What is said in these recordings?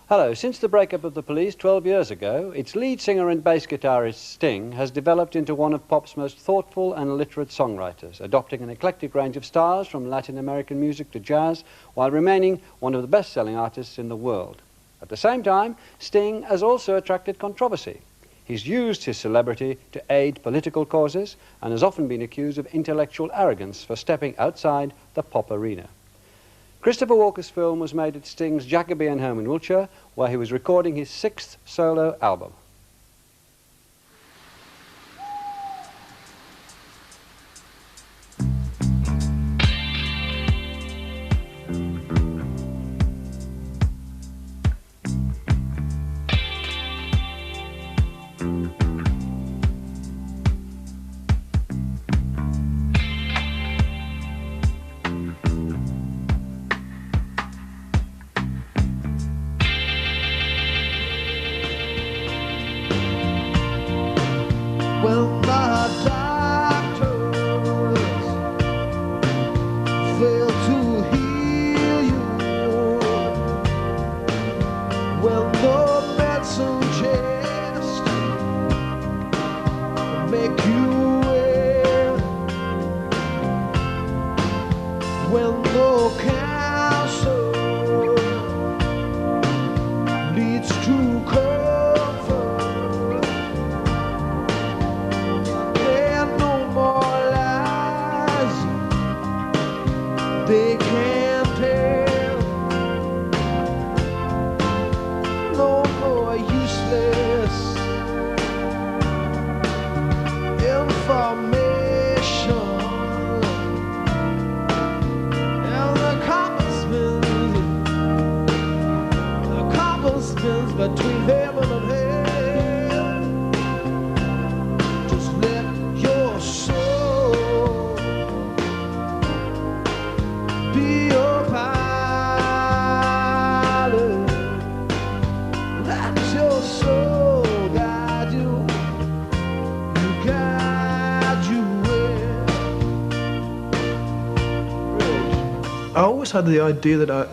Hello. Since the breakup of the Police 12 years ago, its lead singer and bass guitarist Sting has developed into one of pop's most thoughtful and literate songwriters, adopting an eclectic range of styles from Latin American music to jazz, while remaining one of the best-selling artists in the world. At the same time, Sting has also attracted controversy. He's used his celebrity to aid political causes and has often been accused of intellectual arrogance for stepping outside the pop arena. Christopher Walker's film was made at Sting's Jacobean home in Wiltshire, where he was recording his 6th solo album. Well, my doctors fail to heal you. Well, no medicine just make you well. Well, no counsel leads to comfort. They can't tell. No more useless information. And the compass spins between heaven and hell. Just let your soul be your pilot. Let your soul guide you, guide you well. I always had the idea that I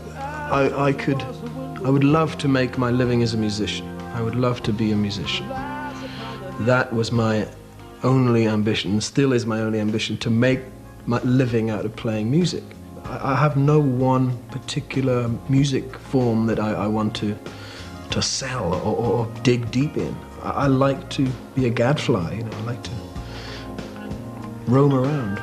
would love to make my living as a musician. I would love to be a musician. That was my only ambition, and still is my only ambition, to make my living out of playing music. I have no one particular music form that I want to sell or dig deep in. I like to be a gadfly, you know, I like to roam around.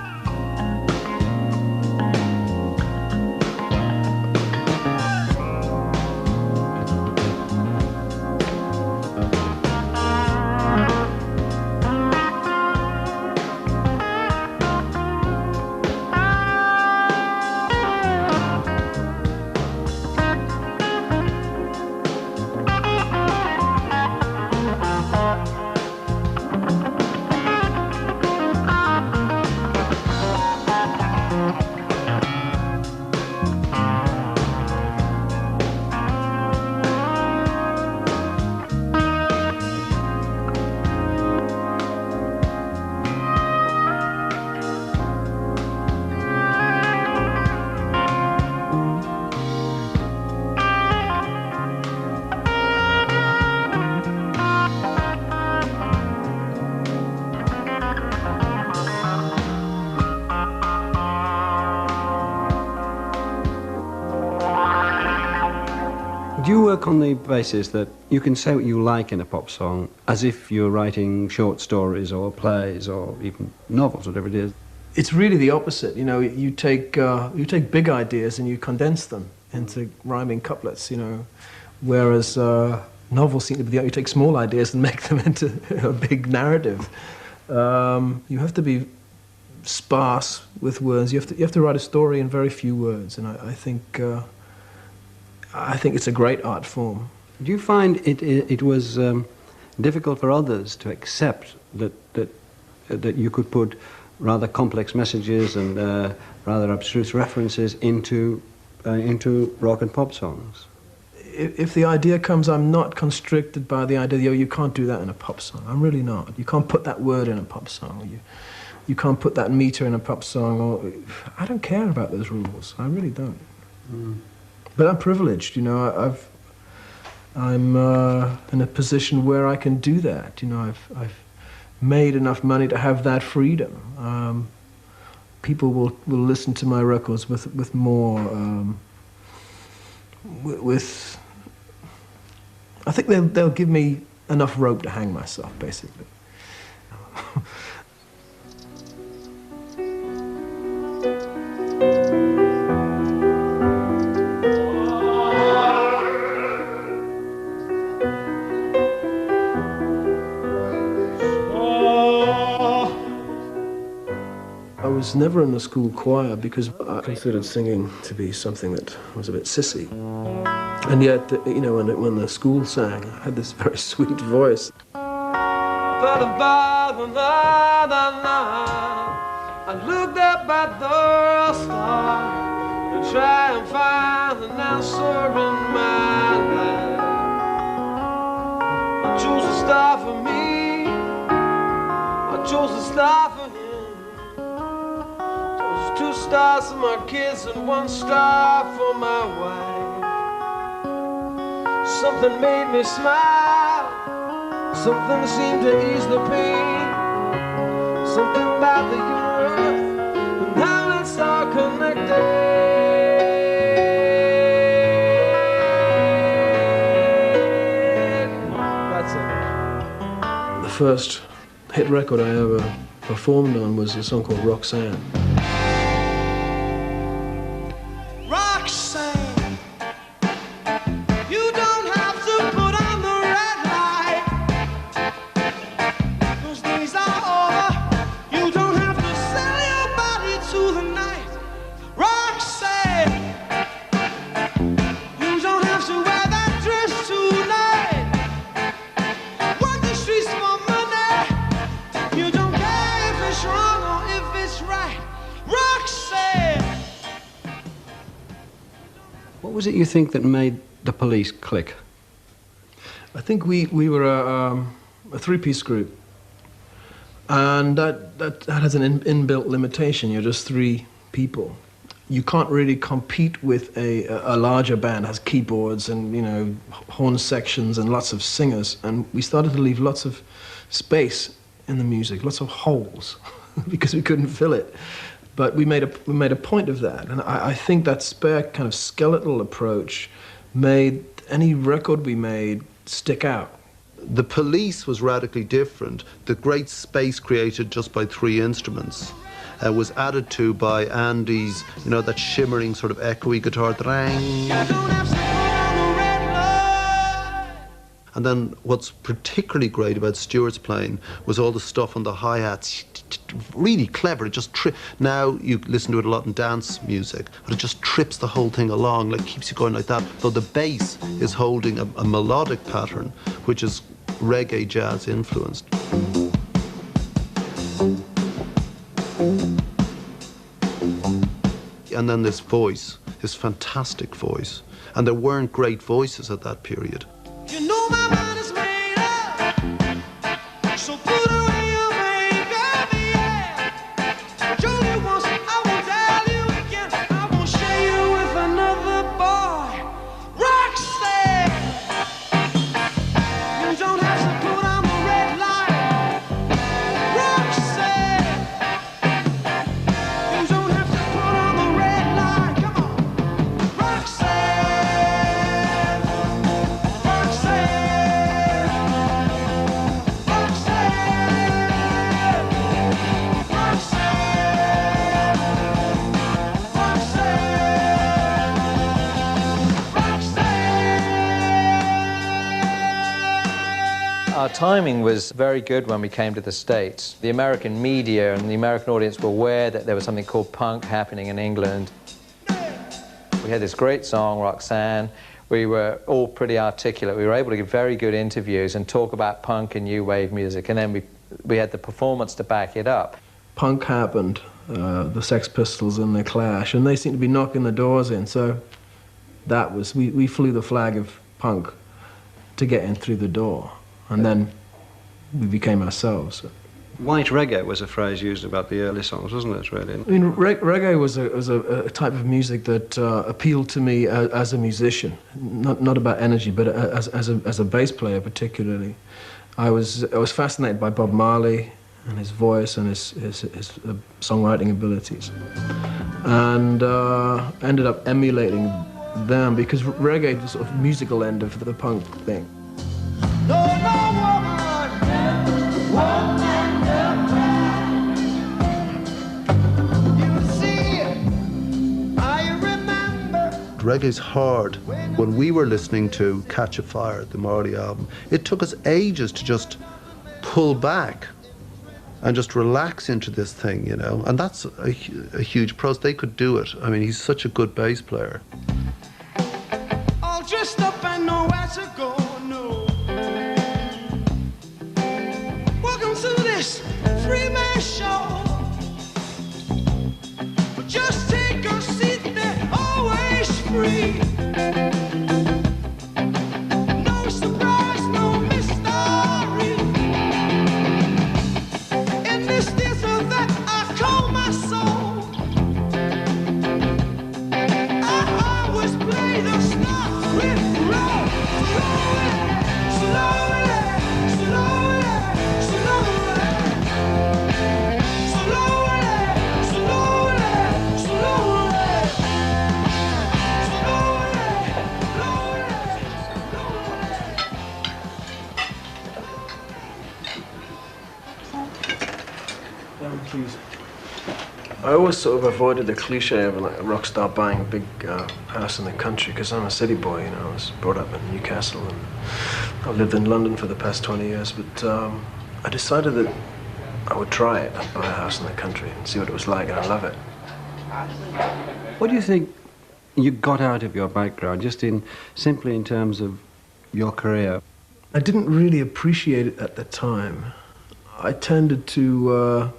Do you work on the basis that you can say what you like in a pop song as if you're writing short stories or plays or even novels, whatever it is? It's really the opposite. You know, you take big ideas and you condense them into rhyming couplets, you know, whereas novels seem to be you take small ideas and make them into a big narrative. You have to be sparse with words. You have to write a story in very few words, and I think it's a great art form. Do you find it was difficult for others to accept that you could put rather complex messages and rather abstruse references into rock and pop songs? If the idea comes, I'm not constricted by the idea, you can't do that in a pop song. I'm really not. You can't put that word in a pop song. You can't put that meter in a pop song. I don't care about those rules. I really don't. Mm. But I'm privileged, you know. I'm in a position where I can do that. You know, I've made enough money to have that freedom. People will listen to my records with more, I think they'll give me enough rope to hang myself, basically. I was never in the school choir because I considered singing to be something that was a bit sissy. And yet, you know, when the school sang, I had this very sweet voice. I looked up at the star to try and find an answer in my life. I chose a star for me, I chose a star for him. Chose 2 stars for my kids and 1 star for my wife. Something made me smile, something seemed to ease the pain, something about the universe and how it's all connected. That's it. The first hit record I ever performed on was a song called Roxanne. Roxanne, you don't have to put on the red light. Those days are over. You don't have to sell your body to the night. Roxanne, you don't have to wear that dress tonight. Work the streets for money. You don't care if it's wrong or if it's right. Roxanne. What was it you think that made the Police click? I think we were a 3-piece group, and that has an inbuilt limitation. You're just 3 people. You can't really compete with a larger band that has keyboards and, you know, horn sections and lots of singers. And we started to leave lots of space in the music, lots of holes, because we couldn't fill it. But we made a point of that, and I think that spare kind of skeletal approach made any record we made stick out. The Police was radically different. The great space created just by 3 instruments was added to by Andy's, you know, that shimmering sort of echoey guitar. And then what's particularly great about Stuart's playing was all the stuff on the hi-hats. Really clever. It just now you listen to it a lot in dance music, but it just trips the whole thing along, like keeps you going like that. Though the bass is holding a melodic pattern, which is reggae jazz influenced. And then this voice, this fantastic voice, and there weren't great voices at that period. You know my mind is made up, so put away your makeup, yeah. I told you once, I won't tell you again. I won't share you with another boy. Roxanne, you don't have to put on the red light. Roxanne, you don't have to put on the red light. Come on, Roxanne, Our timing was very good when we came to the States. The American media and the American audience were aware that there was something called punk happening in England. We had this great song, Roxanne. We were all pretty articulate. We were able to give very good interviews and talk about punk and new wave music, and then we had the performance to back it up. Punk happened, the Sex Pistols and the Clash, and they seemed to be knocking the doors in, so that was, we flew the flag of punk to get in through the door, and then we became ourselves. White reggae was a phrase used about the early songs, wasn't it, really? I mean, reggae was a type of music that appealed to me as a musician, not about energy, but as a bass player particularly. I was fascinated by Bob Marley and his voice and his songwriting abilities, and ended up emulating them because reggae was the sort of musical end of the punk thing. Reggae's hard. When we were listening to Catch a Fire, the Marley album, it took us ages to just pull back and just relax into this thing, you know, and that's a huge process. They could do it. I mean, he's such a good bass player. All dressed up and nowhere to go, no. Welcome to this free man show. But just take a seat, they're always free. No surprise, no mystery. In this desert that I call my soul, I always play the stuff with roll. Slowly, slowly, slowly, slowly, slowly, slowly, Please. I always sort of avoided the cliche of like a rock star buying a big house in the country because I'm a city boy, you know. I was brought up in Newcastle and I've lived in London for the past 20 years, but I decided that I would try it and buy a house in the country and see what it was like, and I love it. What do you think you got out of your background, just simply in terms of your career? I didn't really appreciate it at the time. I tended to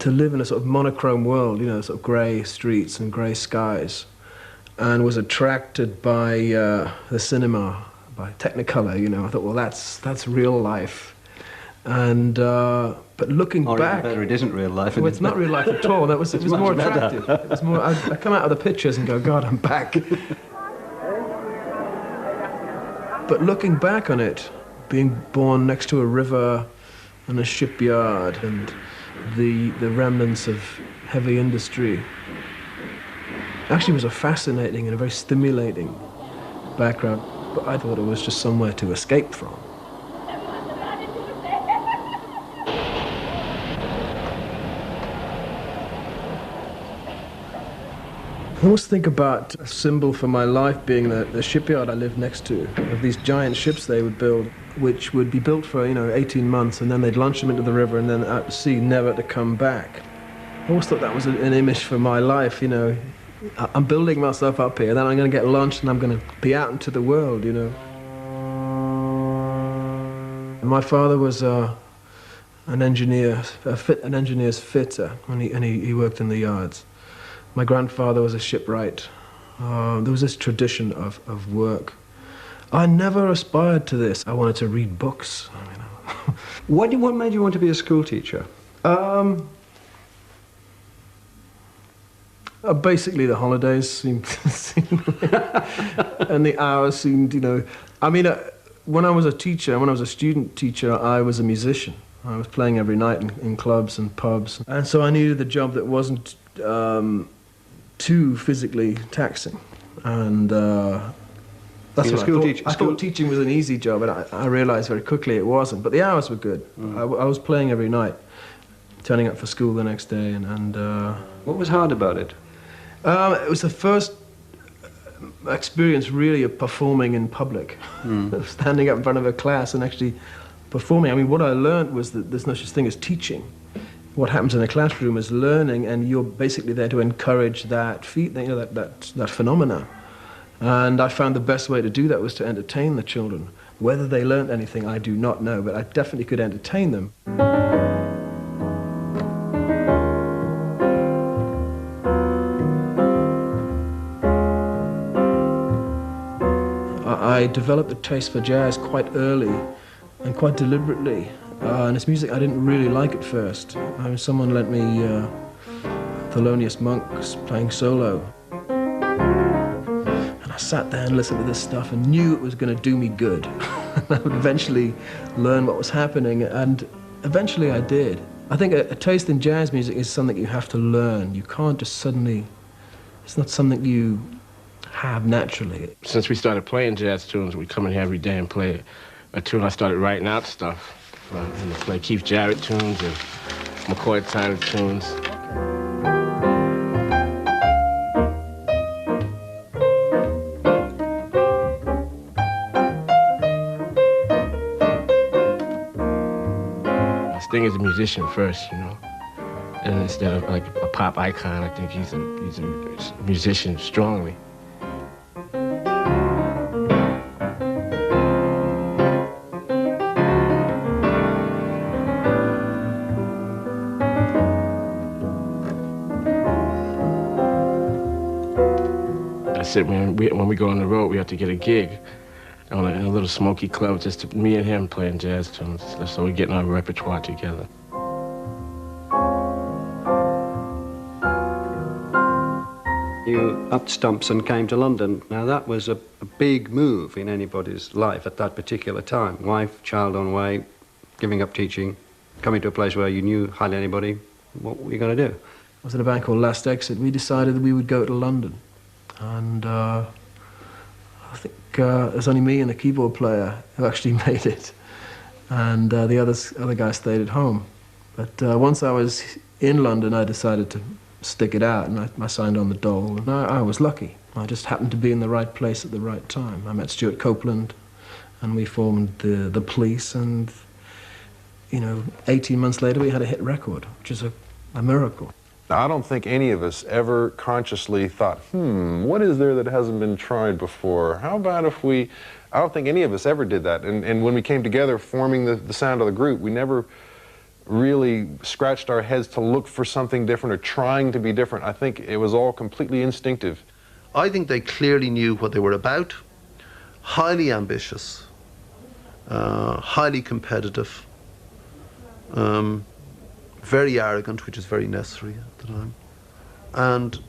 live in a sort of monochrome world, you know, sort of grey streets and grey skies, and was attracted by the cinema, by Technicolor, you know. I thought, well, that's real life. And but looking back, better, it isn't real life. well, it's not real life at all. It was more attractive. It was more. I come out of the pictures and go, God, I'm back. But looking back on it, being born next to a river and a shipyard and the remnants of heavy industry, actually was a fascinating and a very stimulating background. But I thought it was just somewhere to escape from. I always think about a symbol for my life being the shipyard I lived next to, of these giant ships they would build, which would be built for, 18 months, and then they'd launch them into the river and then out to sea, never to come back. I always thought that was an image for my life, I'm building myself up here, then I'm going to get launched and I'm going to be out into the world, My father was an engineer, an engineer's fitter, and he worked in the yards. My grandfather was a shipwright. There was this tradition of work. I never aspired to this. I wanted to read books. What made you want to be a school teacher? Basically, the holidays seemed and the hours seemed, when I was a teacher, when I was a student teacher, I was a musician. I was playing every night in clubs and pubs. And so I needed a job that wasn't too physically taxing. And that's what I thought teaching was an easy job, and I realized very quickly it wasn't. But the hours were good. I was playing every night, turning up for school the next day. And what was hard about it? It was the first experience, really, of performing in public. Standing up in front of a class and actually performing. I mean, what I learned was that there's no such thing as teaching. What happens in a classroom is learning, and you're basically there to encourage that that phenomena. And I found the best way to do that was to entertain the children. Whether they learned anything, I do not know, but I definitely could entertain them. I developed a taste for jazz quite early and quite deliberately. And it's music I didn't really like at first. Someone lent me Thelonious Monk's playing solo. And I sat there and listened to this stuff and knew it was going to do me good. I would eventually learn what was happening, and eventually I did. I think a taste in jazz music is something you have to learn. You can't just suddenly, it's not something you have naturally. Since we started playing jazz tunes, we come in here every day and play a tune. I started writing out stuff. And play Keith Jarrett tunes and McCoy Tyner tunes. Sting is a musician first, you know, and instead of like a pop icon, I think he's a musician strongly. I said when we go on the road, we have to get a gig in a little smoky club, just me and him playing jazz tunes. So we're getting our repertoire together. You upped stumps and came to London. Now that was a big move in anybody's life at that particular time. Wife, child on way, giving up teaching, coming to a place where you knew hardly anybody. What were you going to do? I was at a band called Last Exit. We decided that we would go to London. And I think it was only me and the keyboard player who actually made it. And the other guys stayed at home. But once I was in London, I decided to stick it out, and I signed on the Dole. And I was lucky. I just happened to be in the right place at the right time. I met Stuart Copeland, and we formed the Police, and 18 months later we had a hit record, which is a miracle. Now, I don't think any of us ever consciously thought, what is there that hasn't been tried before? How about if we... I don't think any of us ever did that. And when we came together forming the sound of the group, we never really scratched our heads to look for something different or trying to be different. I think it was all completely instinctive. I think they clearly knew what they were about, highly ambitious, highly competitive, very arrogant, which is very necessary at the time, and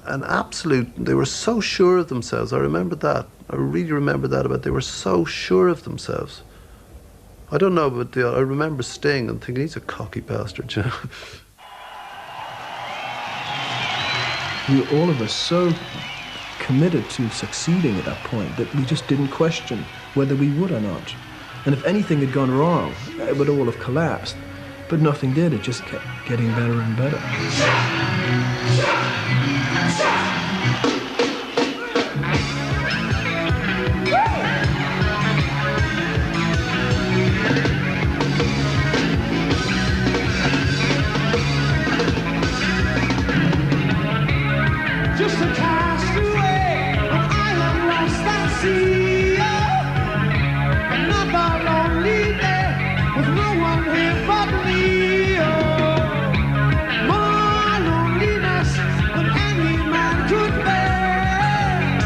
an absolute, they were so sure of themselves. I remember that. I really remember that about, they were so sure of themselves. I don't know, but I remember Sting and thinking, he's a cocky bastard, you know. We were all of us so committed to succeeding at that point that we just didn't question whether we would or not. And if anything had gone wrong, it would all have collapsed. But nothing did, it just kept getting better and better. Just a castaway, an island lost at sea. Another lonely day with no one here but me. More loneliness than any man could bear.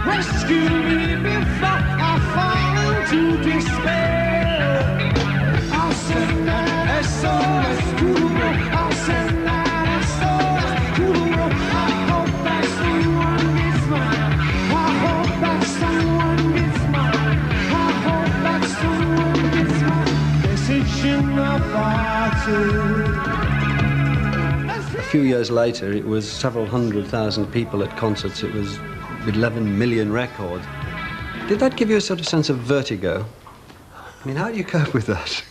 Rescue me before I fall into despair. I'll send that SOS to the world. I'll send that SOS to the world. I hope that someone gets mine. I hope that someone gets mine. I hope that someone gets mine. Message in the bottle. A few years later, it was several 100,000 people at concerts. It was 11 million records. Did that give you a sort of sense of vertigo? I mean, how do you cope with that?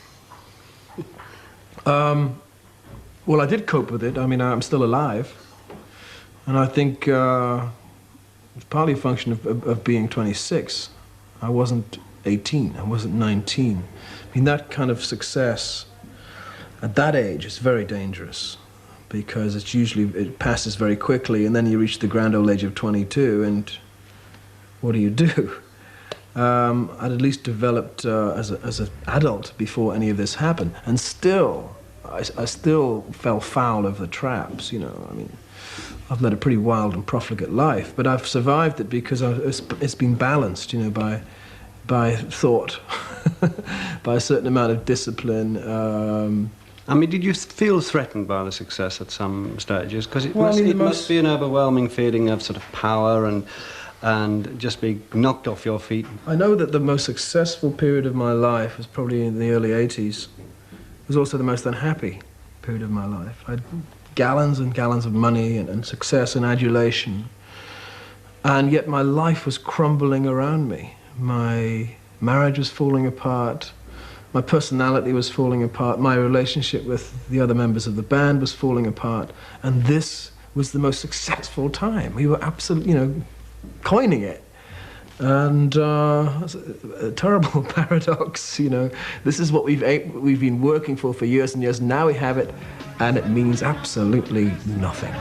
Well, I did cope with it. I mean, I'm still alive. And I think it's partly a function of being 26. I wasn't 18, I wasn't 19. I mean, that kind of success at that age is very dangerous because it's usually, it passes very quickly, and then you reach the grand old age of 22, and what do? I'd at least developed as an adult before any of this happened, and still, I still fell foul of the traps, you know. I mean, I've led a pretty wild and profligate life, but I've survived it because it's been balanced, you know, by thought by a certain amount of discipline. I mean, did you feel threatened by the success at some stages? Because it, Well, I mean, must be an overwhelming feeling of sort of power and just being knocked off your feet. I know that the most successful period of my life was probably in the early 80s. It was also the most unhappy period of my life. I had gallons and gallons of money and success and adulation. And yet my life was crumbling around me. My marriage was falling apart. My personality was falling apart. My relationship with the other members of the band was falling apart. And this was the most successful time. We were absolutely, coining it. And it's a terrible paradox, This is what we've been working for years and years. Now we have it, and it means absolutely nothing.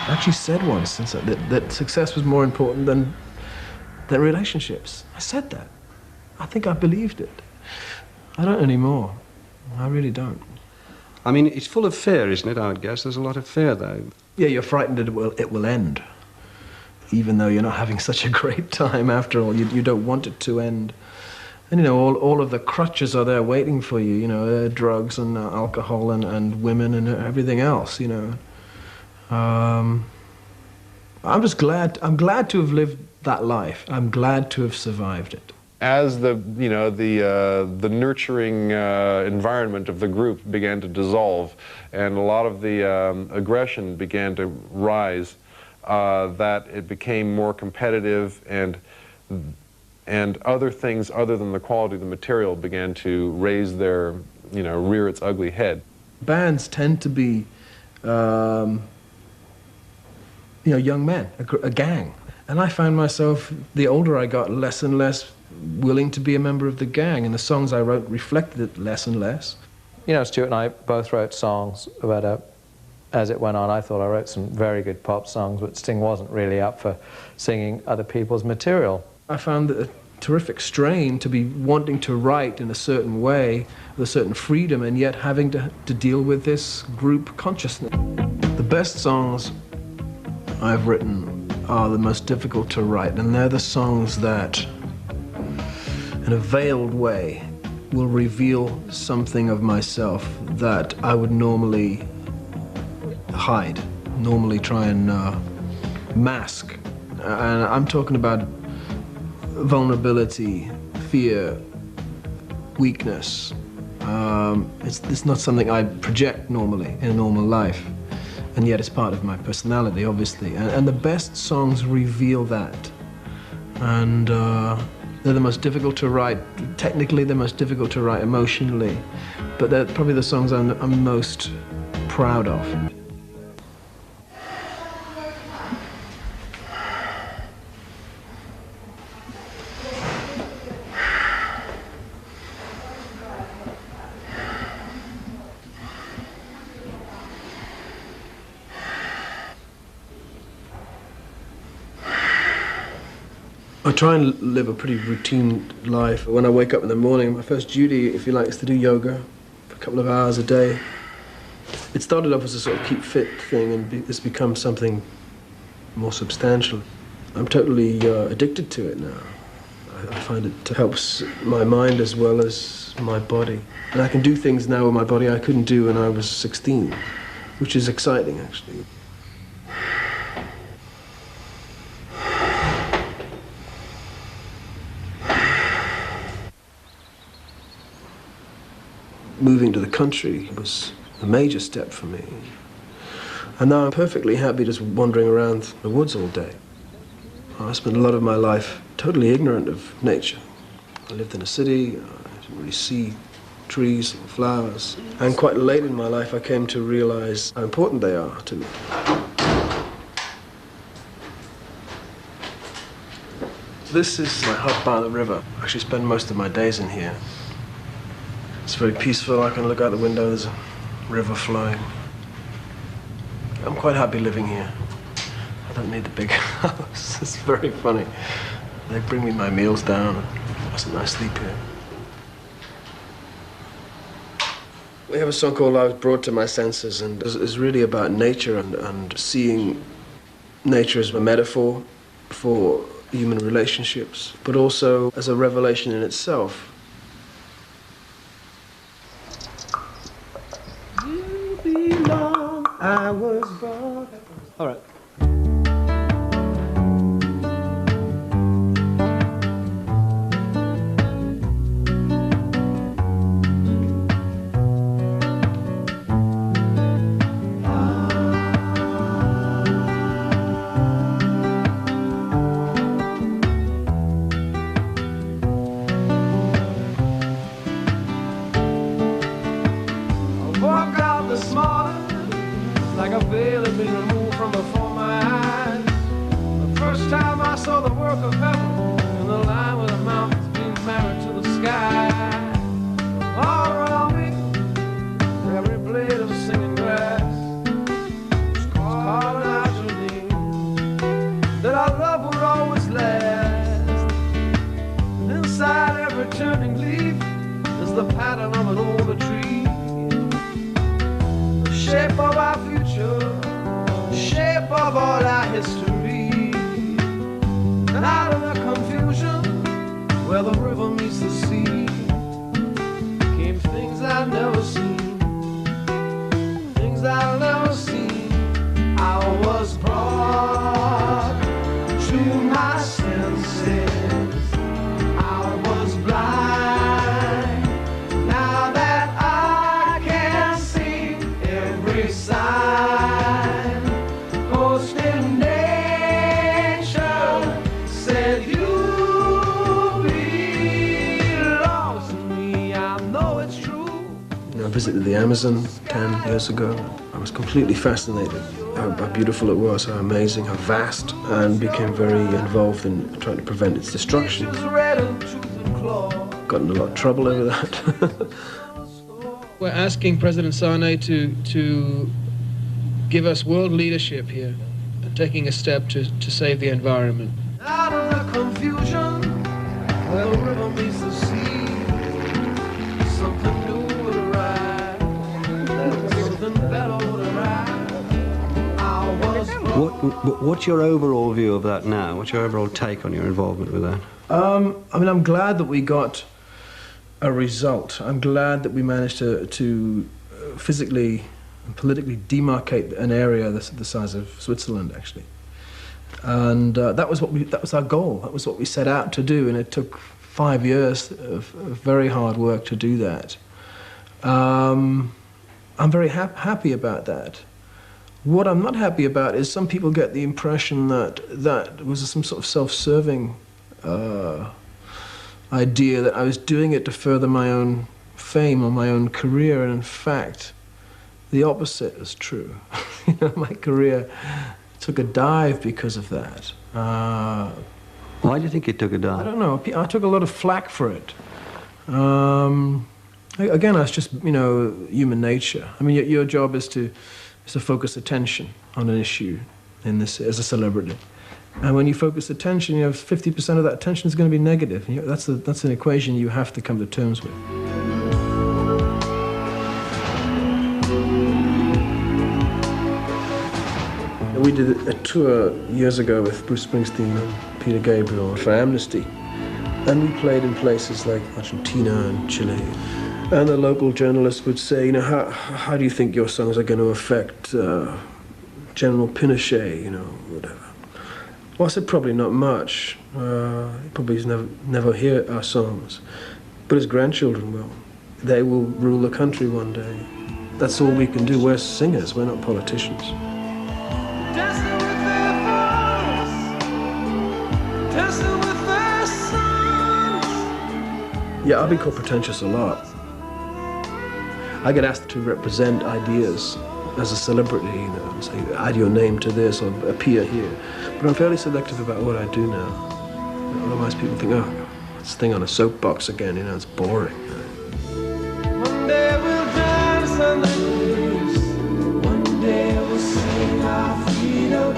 I actually said once that success was more important than relationships. I said that. I think I believed it. I don't anymore. I really don't. I mean, it's full of fear, isn't it, I would guess? There's a lot of fear, though. Yeah, you're frightened that it will end. Even though you're not having such a great time after all. You don't want it to end. And, all of the crutches are there waiting for you, drugs and alcohol and women and everything else, I'm just glad. I'm glad to have lived that life. I'm glad to have survived it. As the nurturing environment of the group began to dissolve, and a lot of the aggression began to rise, that it became more competitive, and other things other than the quality of the material began to raise their, rear its ugly head. Bands tend to be young men, a gang. And I found myself, the older I got, less and less willing to be a member of the gang, and the songs I wrote reflected it less and less. Stuart and I both wrote songs about as it went on. I thought I wrote some very good pop songs, but Sting wasn't really up for singing other people's material. I found a terrific strain to be wanting to write in a certain way, with a certain freedom, and yet having to deal with this group consciousness. The best songs I've written are the most difficult to write, and they're the songs that, in a veiled way, will reveal something of myself that I would normally hide, normally try and mask. And I'm talking about vulnerability, fear, weakness. It's not something I project normally in a normal life. And yet it's part of my personality, obviously. And the best songs reveal that. And they're the most difficult to write. Technically, they're most difficult to write emotionally. But they're probably the songs I'm most proud of. I try and live a pretty routine life. When I wake up in the morning, my first duty, if you like, is to do yoga for a couple of hours a day. It started off as a sort of keep fit thing, and it's become something more substantial. I'm totally addicted to it now. I find it helps my mind as well as my body. And I can do things now with my body I couldn't do when I was 16, which is exciting, actually. Moving to the country was a major step for me. And now I'm perfectly happy just wandering around the woods all day. I spent a lot of my life totally ignorant of nature. I lived in a city, I didn't really see trees or flowers. And quite late in my life I came to realize how important they are to me. This is my hut by the river. I actually spend most of my days in here. It's very peaceful. I can look out the window, there's a river flowing. I'm quite happy living here. I don't need the big house. It's very funny. They bring me my meals down. I sleep here. We have a song called I Was Brought to My Senses, and it's really about nature and seeing nature as a metaphor for human relationships, but also as a revelation in itself. You belong, I was brought. All right. Like a veil had been removed from before my eyes. The first time I saw the work of heaven in the line where the mountains being married to the sky. All around me, every blade of singing grass was calling out your name, that our love would always last. And inside every turning leaf is the pattern of an older tree. The shape of our future, the shape of all our history. And out of the confusion, where the river meets the sea, came things I've never seen, things I've never seen. I was brought to my senses, I was blind, now that I can see every sign. Post in nature said you belong to me. I know it's true. I visited the Amazon 10 years ago. I was completely fascinated how beautiful it was, how amazing, how vast, and became very involved in trying to prevent its destruction. Got in a lot of trouble over that. We're asking President Sane to give us world leadership here, and taking a step to save the environment. Out of the confusion, where the river meets the sea, something new would arrive, something better would arrive. I was What's your overall view of that now? What's your overall take on your involvement with that? I mean, I'm glad that we got a result. I'm glad that we managed to physically and politically demarcate an area the size of Switzerland, actually. And that was our goal. That was what we set out to do, and it took 5 years of very hard work to do that. I'm very happy about that. What I'm not happy about is some people get the impression that that was some sort of self-serving idea, that I was doing it to further my own fame or my own career, and in fact, the opposite is true. You know, my career took a dive because of that. Why do you think it took a dive? I don't know. I took a lot of flack for it. Again, that's just, you know, human nature. I mean, your job is to focus attention on an issue in this as a celebrity. And when you focus attention, you know, 50% of that attention is going to be negative. You know, that's an equation you have to come to terms with. We did a tour years ago with Bruce Springsteen and Peter Gabriel for Amnesty. And we played in places like Argentina and Chile. And the local journalists would say, you know, how do you think your songs are going to affect General Pinochet, you know, whatever. Well, I said probably not much. He probably never hear our songs. But his grandchildren will. They will rule the country one day. That's all we can do. We're singers, we're not politicians. Yeah, I've been called pretentious a lot. I get asked to represent ideas as a celebrity, you know, and say, add your name to this or appear here. But I'm fairly selective about what I do now. Otherwise people think, oh, this thing on a soapbox again, you know, it's boring. find the grace. One day we'll sing our freedom.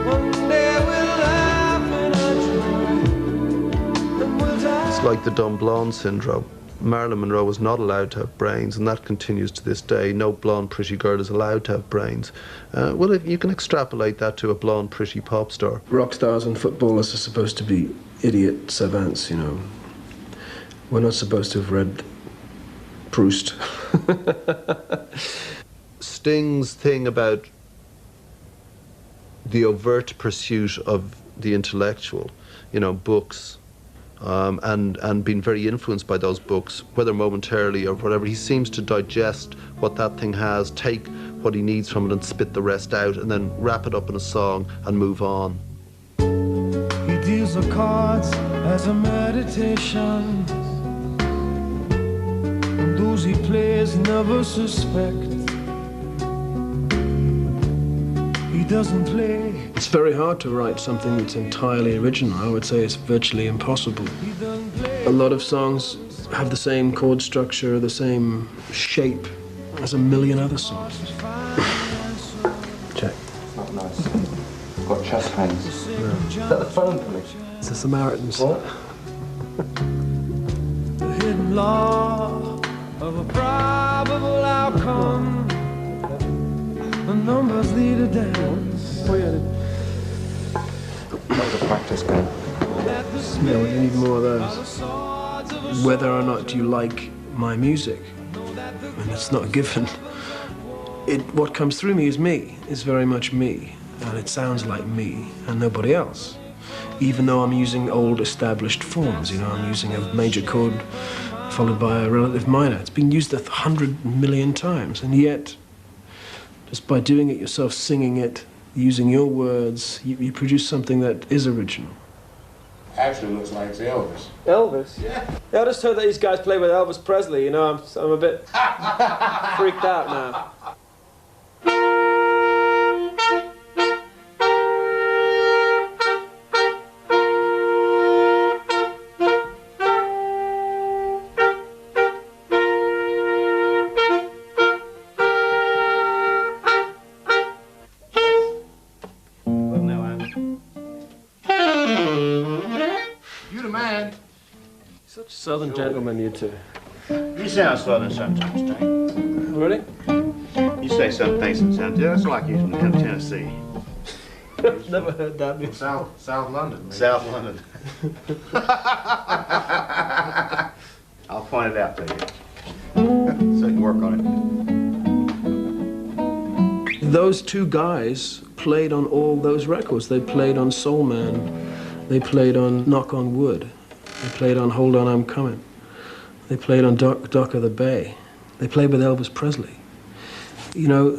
One day we'll laugh in our joy. And we'll die. It's like the dumb blonde syndrome. Marilyn Monroe was not allowed to have brains, and that continues to this day. No blonde, pretty girl is allowed to have brains. Well, if you can extrapolate that to a blonde, pretty pop star. Rock stars and footballers are supposed to be idiot savants, you know. We're not supposed to have read Proust. Sting's thing about the overt pursuit of the intellectual, you know, books, and being very influenced by those books, whether momentarily or whatever. He seems to digest what that thing has, take what he needs from it and spit the rest out, and then wrap it up in a song and move on. He deals the cards as a meditation, and those he plays never suspect. He doesn't play. It's very hard to write something that's entirely original. I would say it's virtually impossible. A lot of songs have the same chord structure, the same shape as a million other songs. Check. Not nice. I've got chest pains. Is that the phone for me? It's the Samaritans. What? The hidden law of a probable outcome. The numbers lead a dance. That was a practice game. Yeah, well, you need more of those. Whether or not you like my music, and it's not a given. What comes through me is me. It's very much me, and it sounds like me and nobody else. Even though I'm using old established forms, you know, I'm using a major chord followed by a relative minor. It's been used 100 million times, and yet, just by doing it yourself, singing it, using your words, you produce something that is original. Actually looks like it's Elvis. Elvis? Yeah. I just heard that these guys play with Elvis Presley, you know, I'm a bit freaked out now. Such southern gentlemen, you two. You sound southern sometimes, Tank. Really? You say some things that sound just like you from Tennessee. Never heard that before. South London. Maybe. South London. I'll point it out to you. So you can work on it. Those two guys played on all those records. They played on Soul Man. They played on Knock on Wood. They played on Hold On, I'm Coming. They played on Dock of the Bay. They played with Elvis Presley. You know,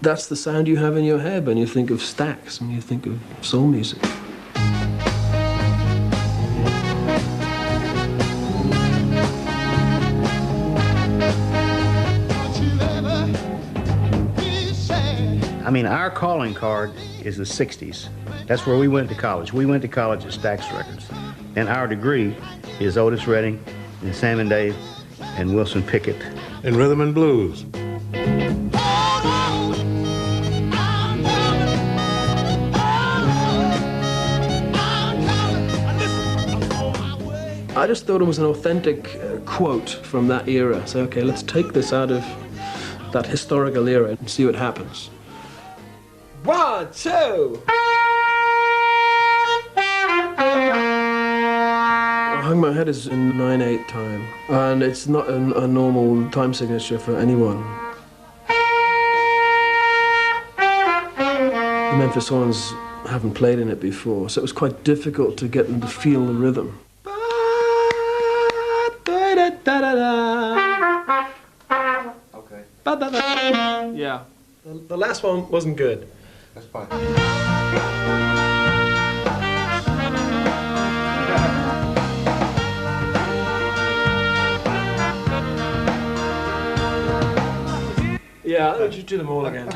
that's the sound you have in your head when you think of Stax, when you think of soul music. I mean, our calling card is the 60s. That's where we went to college. We went to college at Stax Records. And our degree is Otis Redding and Sam and Dave and Wilson Pickett. And rhythm and blues. I just thought it was an authentic quote from that era. So, okay, let's take this out of that historical era and see what happens. 1, 2. Hung My Head is in 9/8 time, and it's not a normal time signature for anyone. The Memphis Horns haven't played in it before, so it was quite difficult to get them to feel the rhythm. Okay. Yeah. The last one wasn't good. That's fine. Yeah, I'll just do them all again.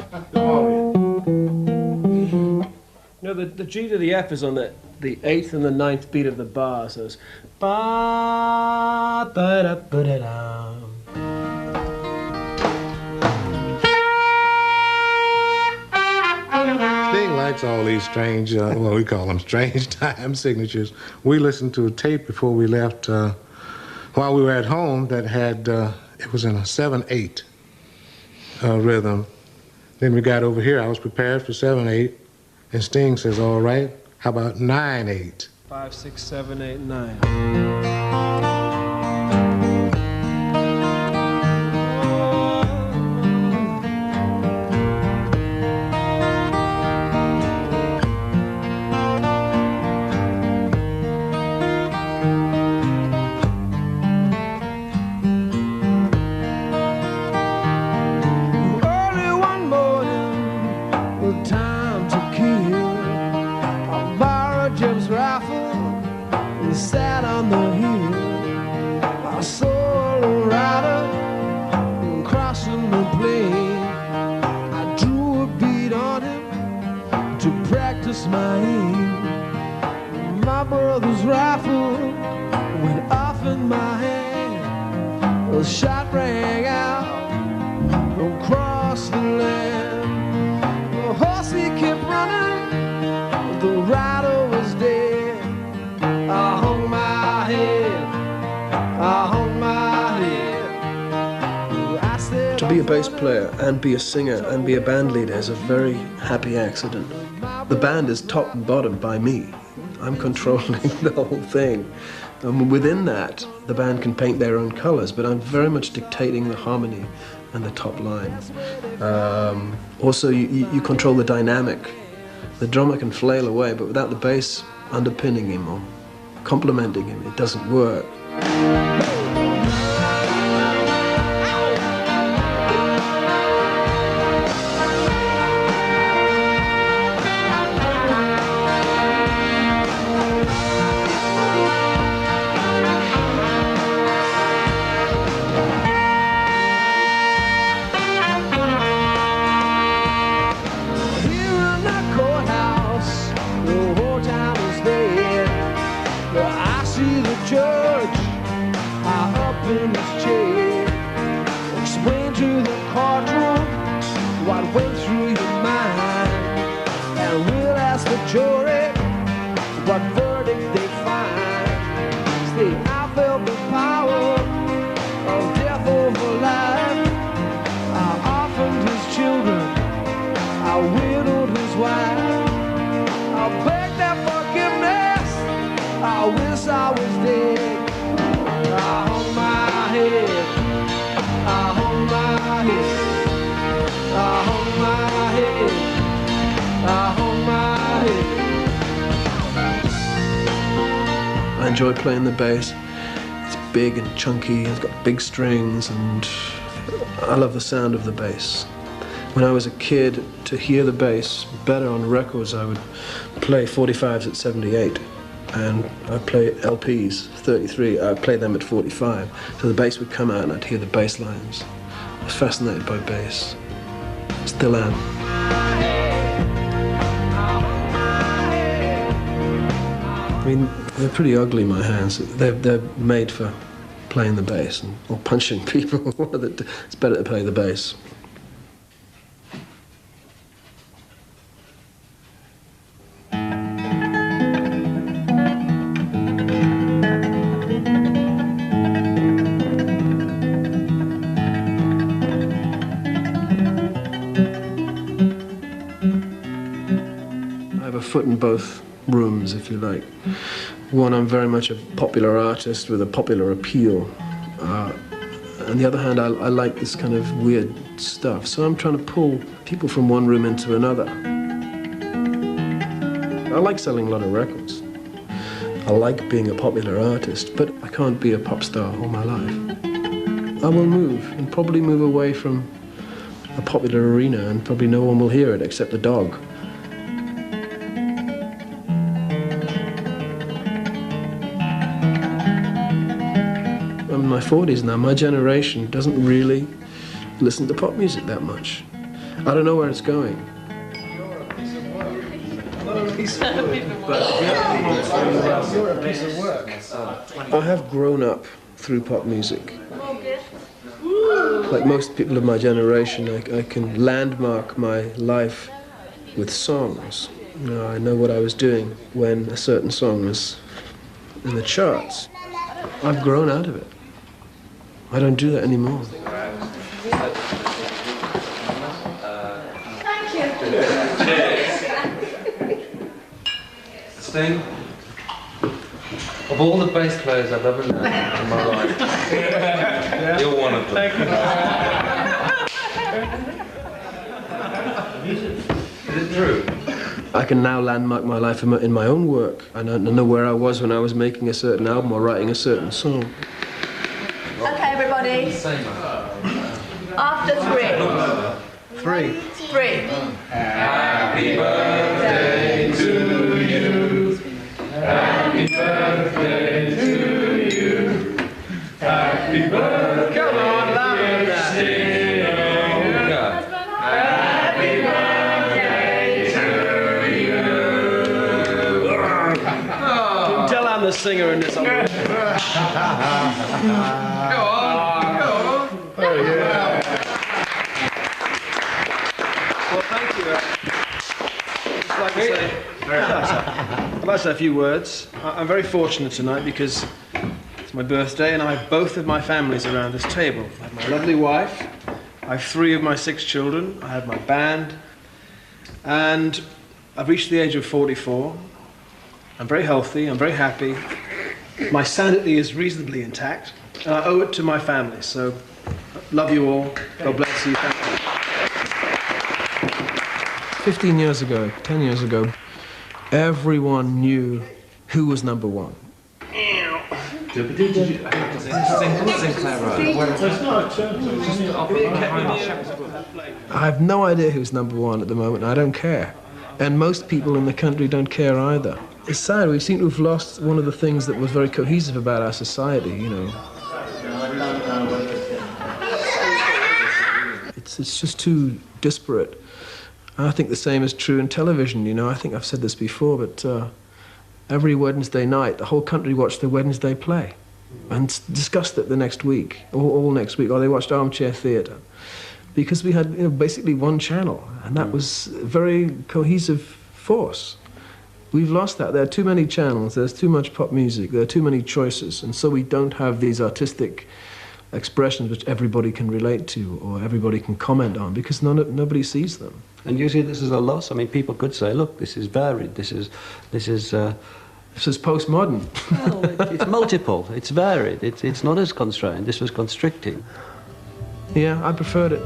No, the G to the F is on the 8th and the 9th beat of the bar, so it's ba da da ba da da. writes all these strange, well, we call them strange time signatures. We listened to a tape before we left while we were at home that had, it was in a 7/8 rhythm. Then we got over here, I was prepared for 7/8, and Sting says, all right, how about 9/8? 5, 6, 7, 8, 9. To be a bass player and be a singer and be a band leader is a very happy accident. The band is top and bottom by me. I'm controlling the whole thing. And within that, the band can paint their own colors, but I'm very much dictating the harmony and the top line. Also, you control the dynamic. The drummer can flail away, but without the bass underpinning him or complementing him, it doesn't work. I enjoy playing the bass. It's big and chunky, it's got big strings, and I love the sound of the bass. When I was a kid, to hear the bass better on records, I would play 45s at 78, and I'd play LPs, 33, I'd play them at 45. So the bass would come out and I'd hear the bass lines. I was fascinated by bass. Still am. I mean, they're pretty ugly, my hands. They're made for playing the bass or punching people. It's better to play the bass. I have a foot in both rooms, if you like. One, I'm very much a popular artist with a popular appeal. On the other hand, I like this kind of weird stuff. So I'm trying to pull people from one room into another. I like selling a lot of records. I like being a popular artist, but I can't be a pop star all my life. I will move, and probably move away from a popular arena, and probably no one will hear it except the dog. I'm in my 40s now. My generation doesn't really listen to pop music that much. I don't know where it's going. You're a piece of work. I have grown up through pop music. Like most people of my generation, I can landmark my life with songs. No, I know what I was doing when a certain song was in the charts. I've grown out of it. I don't do that anymore. Thank you. Sting, of all the bass players I've ever known in my life, you're one of them. Thank you. Is it true? I can now landmark my life in my own work. I don't know where I was when I was making a certain album or writing a certain song. Okay, everybody. After 3. 3. Happy birthday to you. Happy birthday to you. Happy birthday. Come on, laugh at that. Happy birthday to you. Tell I'm the singer in this. Go on, go on. Oh, yeah. Well, thank you. I'd like to say a few words. I'm very fortunate tonight because it's my birthday and I have both of my families around this table. I have my lovely wife, I have 3 of my 6 children, I have my band, and I've reached the age of 44. I'm very healthy, I'm very happy. My sanity is reasonably intact, and I owe it to my family. So, love you all. God bless you. Thank you. 15 years ago, 10 years ago, everyone knew who was number 1. I have no idea who's number 1 at the moment. I don't care. And most people in the country don't care either. It's sad. We seem to have lost one of the things that was very cohesive about our society, you know. It's just too disparate. And I think the same is true in television, you know. I think I've said this before, but every Wednesday night, the whole country watched the Wednesday play and discussed it the next week, all next week, or they watched Armchair Theatre. Because we had, you know, basically one channel, and that was a very cohesive force. We've lost that. There are too many channels, there's too much pop music, there are too many choices, and so we don't have these artistic expressions which everybody can relate to or everybody can comment on, because nobody sees them. And you see this as a loss? I mean, people could say, look, this is varied, this is postmodern. Well, it's multiple, it's varied, it's not as constrained. This was constricting. Yeah, I preferred it.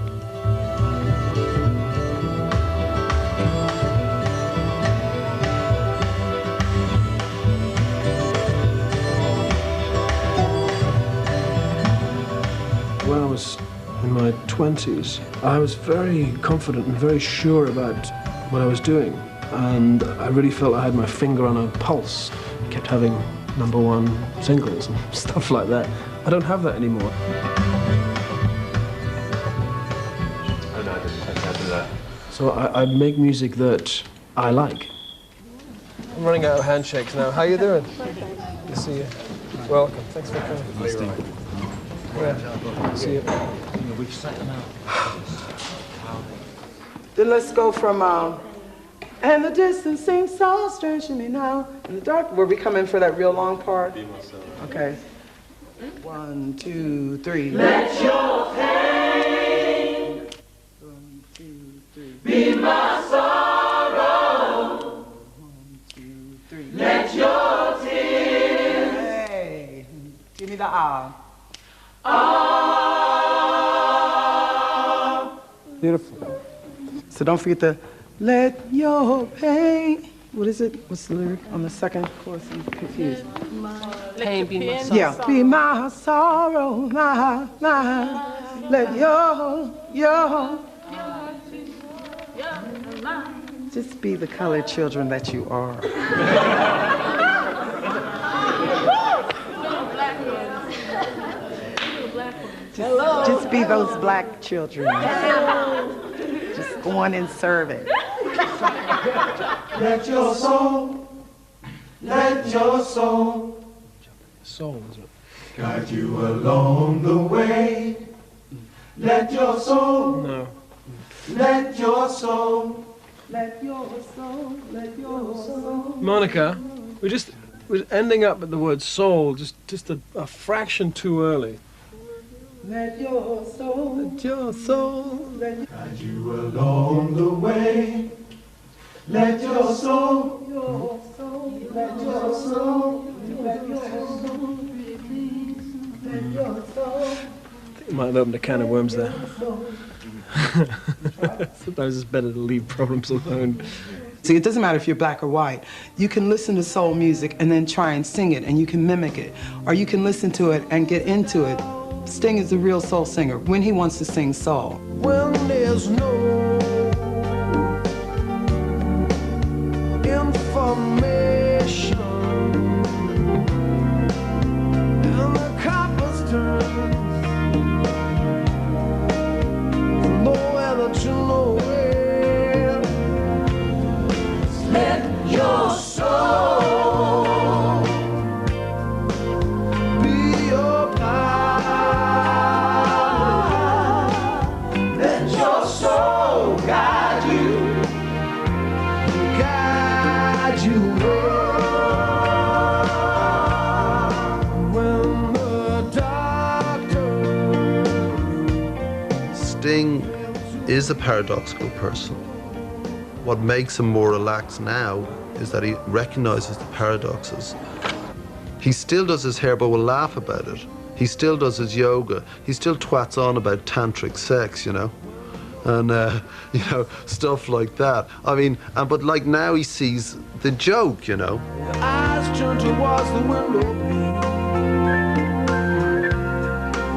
When I was in my 20s, I was very confident and very sure about what I was doing. And I really felt I had my finger on a pulse. I kept having #1 singles and stuff like that. I don't have that anymore. So I'd make music that I like. I'm running out of handshakes now. How you doing? Good to see you. Welcome. Thanks for coming. Yeah. See you. We've set them out. Then let's go from and the distance seems so strange to me now. In the dark, were we coming for that real long part? Be myself. Okay. 1, 2, 3. Let your pain 1, 2, 3. be my sorrow. 1, 2, 3. Let your tears. Hey, give me the ah. Ah. Beautiful. So don't forget the let your pain. What is it? What's the lyric on the second chorus? I'm confused. Pain be my sorrow. Yeah, be my sorrow, my. Let your. Just be the colored children that you are. Just be those black children. Just go on and serve it. Let your soul Soul, is it? guide you along the way. Let your soul, No. let your soul Let your soul, let your soul. Monica, we're ending up at the word soul just a fraction too early. Let your soul, let your soul, guide you along the way. Let your soul, let your soul, let your soul, let your soul. I think I might have opened a can of worms there. Sometimes it's better to leave problems alone. See, it doesn't matter if you're black or white. You can listen to soul music and then try and sing it, and you can mimic it. Or you can listen to it and get into it. Sting is a real soul singer when he wants to sing soul. When there's no information and the compass turns, nowhere that you know where. Let your soul be your pilot. Let your soul guide you. Sting is a paradoxical person. What makes him more relaxed now is that he recognizes the paradoxes. He still does his hair, but will laugh about it. He still does his yoga. He still twats on about tantric sex, you know, and you know, stuff like that. I mean, but like now he sees the joke, you know. Your eyes turn towards the window,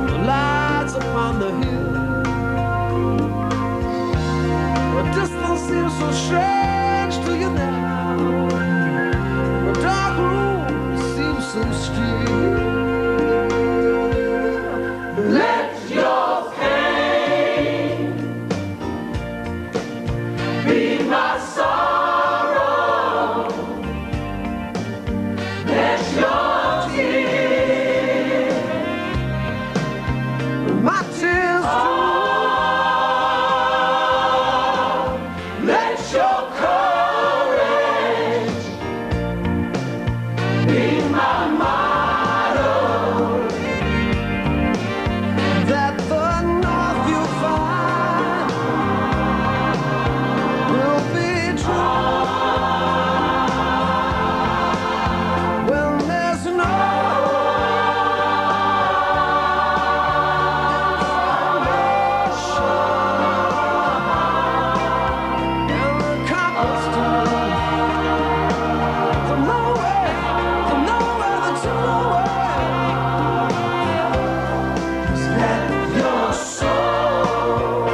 the lights upon the hill. The distance seems so strange to you now. The dark room seems so still. Let your pain be my sorrow. Let your tears, my tears fall. Let your courage be my motto. That the north you find will be true. When there's no information and the compass turns from nowhere that you know where. Just let your soul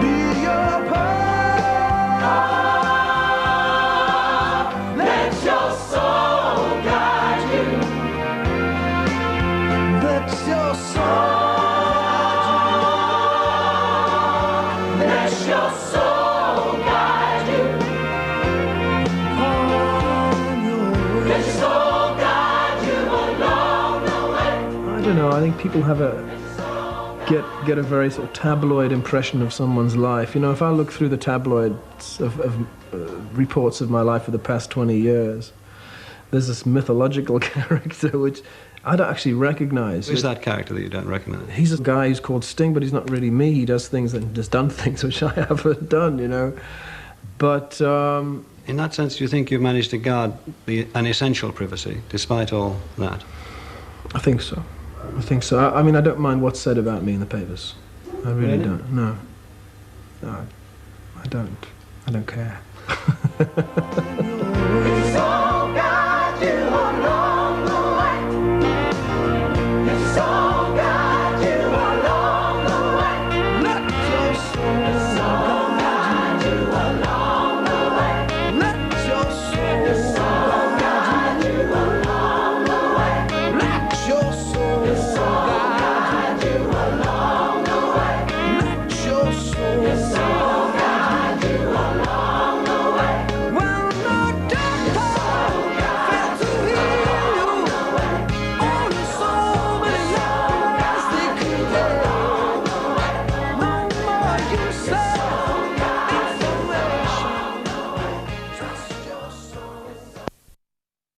be your pearl. Let your soul guide you. Let your soul guide you. Let your soul guide you. Let your soul guide you along the way. I don't know. I think people have get a very sort of tabloid impression of someone's life. You know, if I look through the tabloids of reports of my life for the past 20 years, there's this mythological character which I don't actually recognize. Who's that character that you don't recognize? He's a guy who's called Sting, but he's not really me. He does things and has done things which I haven't done, you know. But in that sense, do you think you've managed to guard an essential privacy, despite all that? I think so. I think so. I mean, I don't mind what's said about me in the papers. I really don't. No. No, I don't. I don't care.